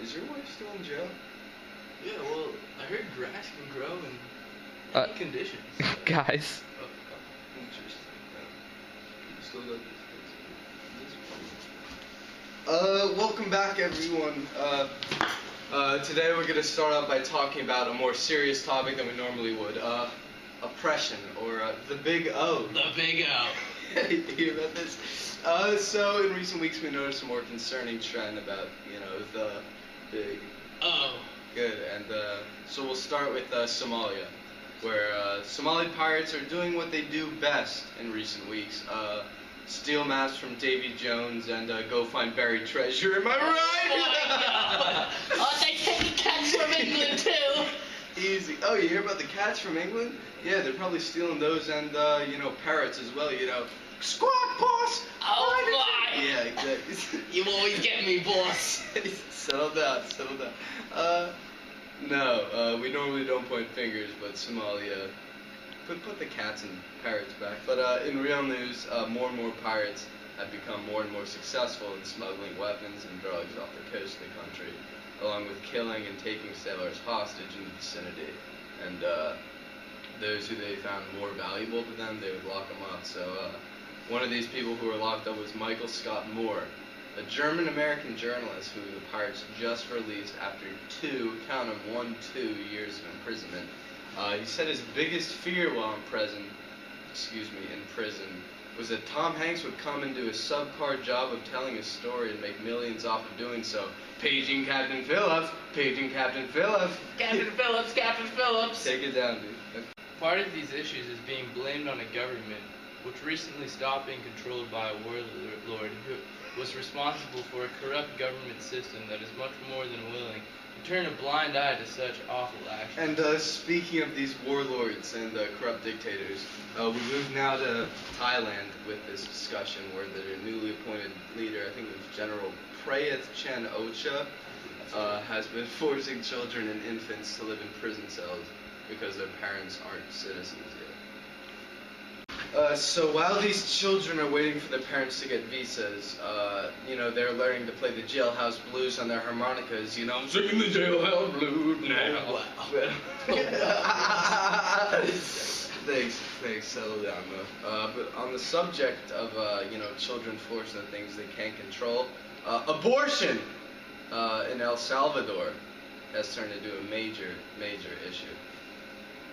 Is your wife still in jail? Yeah, well, I heard grass can grow in any conditions. Guys. Interesting. You still got this. Welcome back, everyone. Today we're gonna start off by talking about a more serious topic than we normally would. Oppression, or the Big O. The Big O. You hear about this? So in recent weeks we noticed a more concerning trend about, the Big O. Good, and so we'll start with Somalia, where Somali pirates are doing what they do best in recent weeks. Steal maps from Davy Jones and go find buried treasure. Am I right? Oh my God! Oh, they take cats from England too. Easy. Oh, you hear about the cats from England? Yeah, they're probably stealing those and parrots as well. Squawk, boss. Oh my! Yeah, exactly. You always get me, boss. Settle down. No, we normally don't point fingers, but Somalia. Put the cats and parrots back. But in real news, more and more pirates have become more and more successful in smuggling weapons and drugs off the coast of the country, along with killing and taking sailors hostage in the vicinity. And those who they found more valuable to them, they would lock them up. So one of these people who were locked up was Michael Scott Moore, a German-American journalist who the pirates just released after 2 years of imprisonment. He said his biggest fear while in prison was that Tom Hanks would come and do a subpar job of telling his story and make millions off of doing so. Paging Captain Phillips. Captain Phillips. Take it down, dude. Part of these issues is being blamed on a government which recently stopped being controlled by a warlord who was responsible for a corrupt government system that is much more than willing to turn a blind eye to such awful actions. And speaking of these warlords and corrupt dictators, we move now to Thailand with this discussion where their newly appointed leader, I think it was General Prayut Chan-o-cha, has been forcing children and infants to live in prison cells because their parents aren't citizens yet. So while these children are waiting for their parents to get visas, they're learning to play the jailhouse blues on their harmonicas, I'm singing the jailhouse blues now. Wow. Thanks, settle down though. But on the subject of, children forced into things they can't control, abortion in El Salvador has turned into a major issue.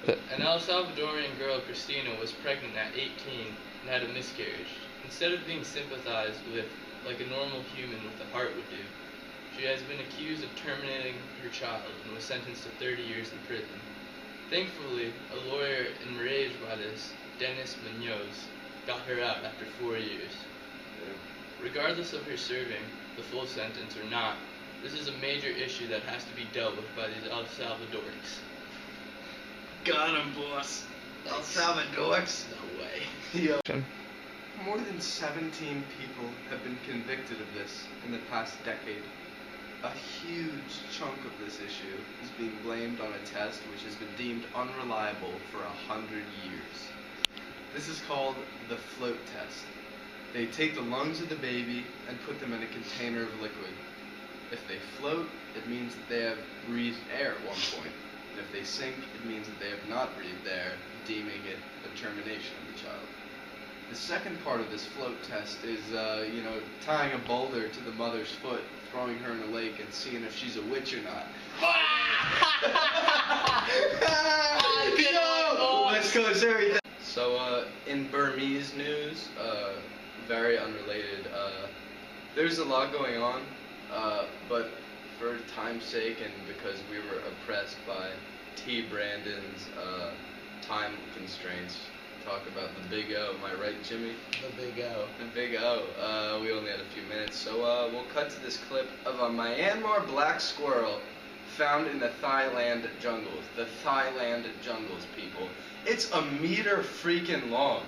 An El Salvadorian girl, Christina, was pregnant at 18 and had a miscarriage. Instead of being sympathized with like a normal human with a heart would do, she has been accused of terminating her child and was sentenced to 30 years in prison. Thankfully, a lawyer enraged by this, Dennis Munoz, got her out after 4 years. Regardless of her serving the full sentence or not, this is a major issue that has to be dealt with by these El Salvadorians. Got him, boss. El Salvador's? No way. Yo. More than 17 people have been convicted of this in the past decade. A huge chunk of this issue is being blamed on a test which has been deemed unreliable for 100 years. This is called the float test. They take the lungs of the baby and put them in a container of liquid. If they float, it means that they have breathed air at one point. And if they sink, it means that they have not breathed air, deeming it a termination of the child. The second part of this float test is, tying a boulder to the mother's foot, throwing her in a lake, and seeing if she's a witch or not. Let's go, everything. So, in Burmese news, very unrelated, there's a lot going on, but for time's sake and because we were oppressed by T. Brandon's time constraints, talk about the Big O. Am I right, Jimmy? The Big O. The Big O. We only had a few minutes, so we'll cut to this clip of a Myanmar black squirrel found in the Thailand jungles. The Thailand jungles, people. It's a meter freaking long.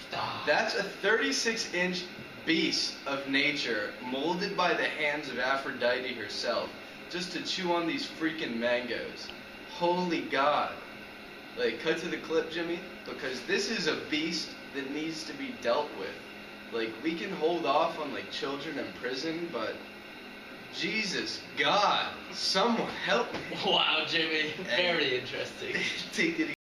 Stop. That's a 36-inch beast of nature molded by the hands of Aphrodite herself just to chew on these freaking mangoes. Holy God. Like, cut to the clip, Jimmy, because this is a beast that needs to be dealt with. Like, we can hold off on, like, children in prison, but Jesus, God, someone help me. Wow, Jimmy. Very interesting. Take it